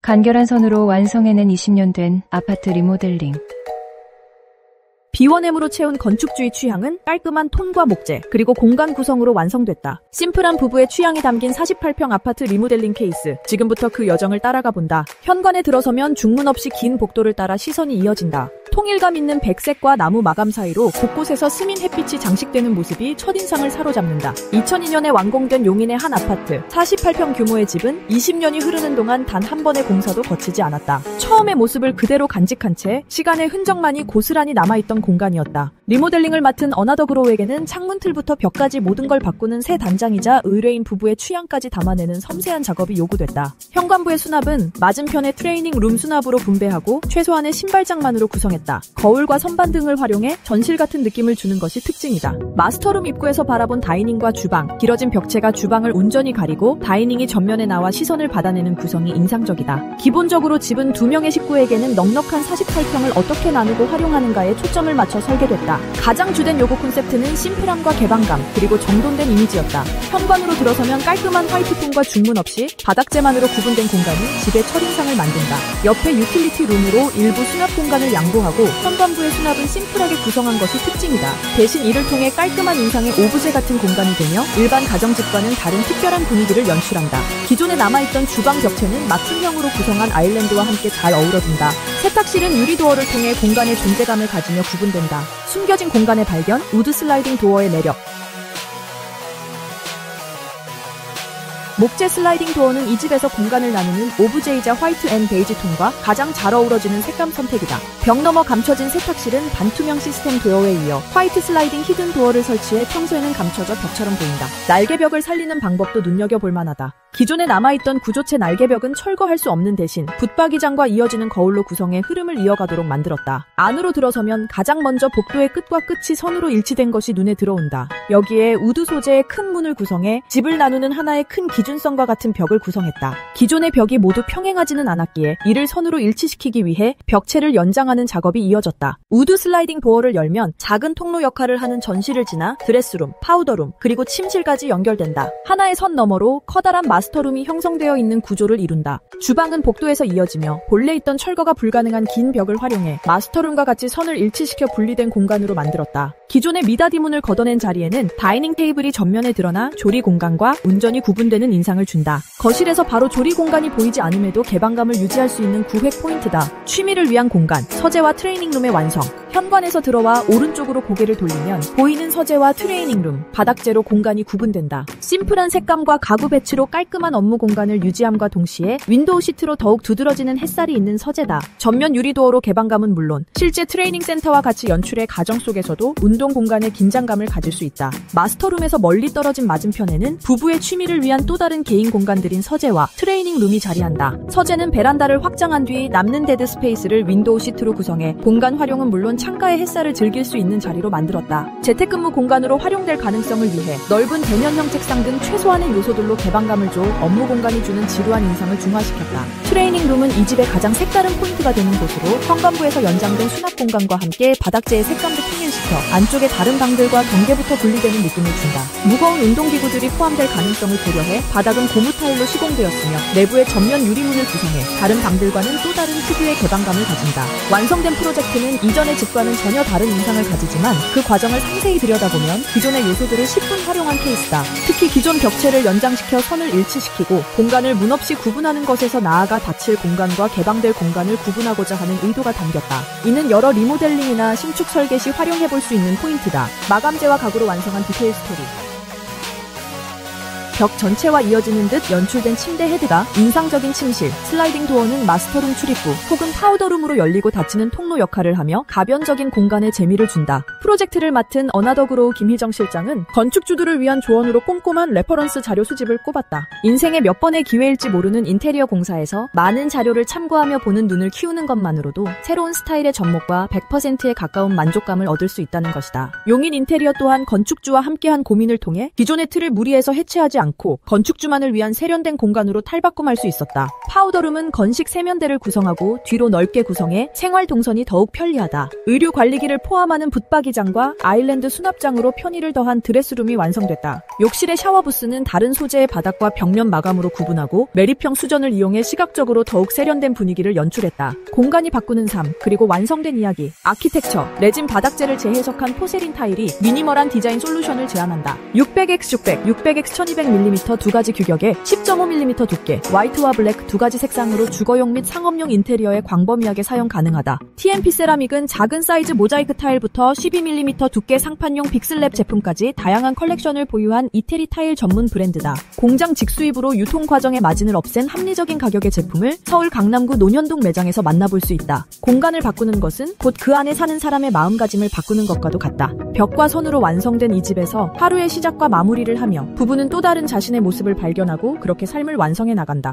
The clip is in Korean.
간결한 선으로 완성해낸 20년 된 아파트 리모델링. 비원엠으로 채운 건축주의 취향은 깔끔한 톤과 목재, 그리고 공간 구성으로 완성됐다. 심플한 부부의 취향이 담긴 48평 아파트 리모델링 케이스. 지금부터 그 여정을 따라가 본다. 현관에 들어서면 중문 없이 긴 복도를 따라 시선이 이어진다. 통일감 있는 백색과 나무 마감 사이로 곳곳에서 스민 햇빛이 장식되는 모습이 첫인상을 사로잡는다. 2002년에 완공된 용인의 한 아파트. 48평 규모의 집은 20년이 흐르는 동안 단 한 번의 공사도 거치지 않았다. 처음의 모습을 그대로 간직한 채 시간의 흔적만이 고스란히 남아있던 공간이었다. 리모델링을 맡은 어나더그로우에게는 창문틀부터 벽까지 모든 걸 바꾸는 새 단장이자 의뢰인 부부의 취향까지 담아내는 섬세한 작업이 요구됐다. 현관부의 수납은 맞은편의 트레이닝 룸 수납으로 분배하고 최소한의 신발장만으로 구성했다. 거울과 선반 등을 활용해 전실 같은 느낌을 주는 것이 특징이다. 마스터룸 입구에서 바라본 다이닝과 주방, 길어진 벽체가 주방을 온전히 가리고 다이닝이 전면에 나와 시선을 받아내는 구성이 인상적이다. 기본적으로 집은 2명의 식구에게는 넉넉한 48평을 어떻게 나누고 활용하는가에 초점을 맞춰 설계됐다. 가장 주된 요구 콘셉트는 심플함과 개방감, 그리고 정돈된 이미지였다. 현관으로 들어서면 깔끔한 화이트톤과 중문 없이 바닥재만으로 구분된 공간이 집의 첫인상을 만든다. 옆에 유틸리티 룸으로 일부 수납 공간을 양보하고 현관부의 수납은 심플하게 구성한 것이 특징이다. 대신 이를 통해 깔끔한 인상의 오브제 같은 공간이 되며 일반 가정집과는 다른 특별한 분위기를 연출한다. 기존에 남아있던 주방 벽체는 맞춤형으로 구성한 아일랜드와 함께 잘 어우러진다. 세탁실은 유리도어를 통해 공간의 존재감을 가지며 구분된다. 숨겨진 공간의 발견, 우드 슬라이딩 도어의 매력. 목재 슬라이딩 도어는 이 집에서 공간을 나누는 오브제이자 화이트 앤 베이지 톤과 가장 잘 어우러지는 색감 선택이다. 벽 너머 감춰진 세탁실은 반투명 시스템 도어에 이어 화이트 슬라이딩 히든 도어를 설치해 평소에는 감춰져 벽처럼 보인다. 날개벽을 살리는 방법도 눈여겨볼 만하다. 기존에 남아있던 구조체 날개벽은 철거할 수 없는 대신 붙박이장과 이어지는 거울로 구성해 흐름을 이어가도록 만들었다. 안으로 들어서면 가장 먼저 복도의 끝과 끝이 선으로 일치된 것이 눈에 들어온다. 여기에 우드 소재의 큰 문을 구성해 집을 나누는 하나의 큰 기준선과 같은 벽을 구성했다. 기존의 벽이 모두 평행하지는 않았기에 이를 선으로 일치시키기 위해 벽체를 연장하는 작업이 이어졌다. 우드 슬라이딩 도어를 열면 작은 통로 역할을 하는 전실을 지나 드레스룸, 파우더룸, 그리고 침실까지 연결된다. 하나의 선 너머로 커다란 마스터룸이 형성되어 있는 구조를 이룬다. 주방은 복도에서 이어지며 본래 있던 철거가 불가능한 긴 벽을 활용해 마스터룸과 같이 선을 일치시켜 분리된 공간으로 만들었다. 기존의 미닫이문을 걷어낸 자리에는 다이닝 테이블이 전면에 드러나 조리 공간과 운전이 구분되는 인상을 준다. 거실에서 바로 조리 공간이 보이지 않음에도 개방감을 유지할 수 있는 구획 포인트다. 취미를 위한 공간, 서재와 트레이닝룸의 완성. 현관에서 들어와 오른쪽으로 고개를 돌리면 보이는 서재와 트레이닝룸, 바닥재로 공간이 구분된다. 심플한 색감과 가구 배치로 깔끔한 업무 공간을 유지함과 동시에 윈도우 시트로 더욱 두드러지는 햇살이 있는 서재다. 전면 유리도어로 개방감은 물론 실제 트레이닝 센터와 같이 연출해 가정 속에서도 운동 공간에 긴장감을 가질 수 있다. 마스터룸에서 멀리 떨어진 맞은편에는 부부의 취미를 위한 또 다른 개인 공간들인 서재와 트레이닝 룸이 자리한다. 서재는 베란다를 확장한 뒤 남는 데드 스페이스를 윈도우 시트로 구성해 공간 활용은 물론 창가의 햇살을 즐길 수 있는 자리로 만들었다. 재택근무 공간으로 활용될 가능성을 위해 넓은 대면형 책상 등 최소한의 요소들로 개방감을 줘 업무 공간이 주는 지루한 인상을 중화시켰다. 트레이닝 룸은 이 집의 가장 색다른 포인트가 되는 곳으로 현관부에서 연장된 수납 공간과 함께 바닥재의 색감도 통일시켜 안쪽의 다른 방들과 경계부터 분리되는 느낌을 준다. 무거운 운동기구들이 포함될 가능성을 고려해 바닥은 고무 타일로 시공되었으며 내부에 전면 유리문을 구성해 다른 방들과는 또 다른 특유의 개방감을 가진다. 완성된 프로젝트는 이전의 집과는 전혀 다른 인상을 가지지만 그 과정을 상세히 들여다보면 기존의 요소들을 10분 활용한 케이스다. 특히 기존 벽체를 연장시켜 선을 일치시키고 공간을 문 없이 구분하는 것에서 나아가 닫힐 공간과 개방될 공간을 구분하고자 하는 의도가 담겼다. 이는 여러 리모델링이나 신축 설계 시 활용해볼 수 있는 포인트다. 마감재와 가구로 완성한 디테일 스토리. 벽 전체와 이어지는 듯 연출된 침대 헤드가 인상적인 침실, 슬라이딩 도어는 마스터룸 출입구 혹은 파우더룸으로 열리고 닫히는 통로 역할을 하며 가변적인 공간에 재미를 준다. 프로젝트를 맡은 어나더그로우 김희정 실장은 건축주들을 위한 조언으로 꼼꼼한 레퍼런스 자료 수집을 꼽았다. 인생의 몇 번의 기회일지 모르는 인테리어 공사에서 많은 자료를 참고하며 보는 눈을 키우는 것만으로도 새로운 스타일의 접목과 100%에 가까운 만족감을 얻을 수 있다는 것이다. 용인 인테리어 또한 건축주와 함께한 고민을 통해 기존의 틀을 무리해서 해체하지 않고 않고 건축주만을 위한 세련된 공간으로 탈바꿈할 수 있었다. 파우더룸은 건식 세면대를 구성하고 뒤로 넓게 구성해 생활 동선이 더욱 편리하다. 의류 관리기를 포함하는 붙박이장과 아일랜드 수납장으로 편의를 더한 드레스룸이 완성됐다. 욕실의 샤워부스는 다른 소재의 바닥과 벽면 마감으로 구분하고 매립형 수전을 이용해 시각적으로 더욱 세련된 분위기를 연출했다. 공간이 바꾸는 삶, 그리고 완성된 이야기. 아키텍처, 레진 바닥재를 재해석한 포세린 타일이 미니멀한 디자인 솔루션을 제안한다. 600x600, 600x1200mm 두 가지 규격에 10.5mm 두께, 화이트와 블랙 두 가지 색상으로 주거용 및 상업용 인테리어에 광범위하게 사용 가능하다. TMP 세라믹은 작은 사이즈 모자이크 타일부터 12mm 두께 상판용 빅슬랩 제품까지 다양한 컬렉션을 보유한 이태리 타일 전문 브랜드다. 공장 직수입으로 유통 과정의 마진을 없앤 합리적인 가격의 제품을 서울 강남구 논현동 매장에서 만나볼 수 있다. 공간을 바꾸는 것은 곧 그 안에 사는 사람의 마음가짐을 바꾸는 것과도 같다. 벽과 선으로 완성된 이 집에서 하루의 시작과 마무리를 하며 부부는 또 다른 자신의 모습을 발견하고 그렇게 삶을 완성해 나간다.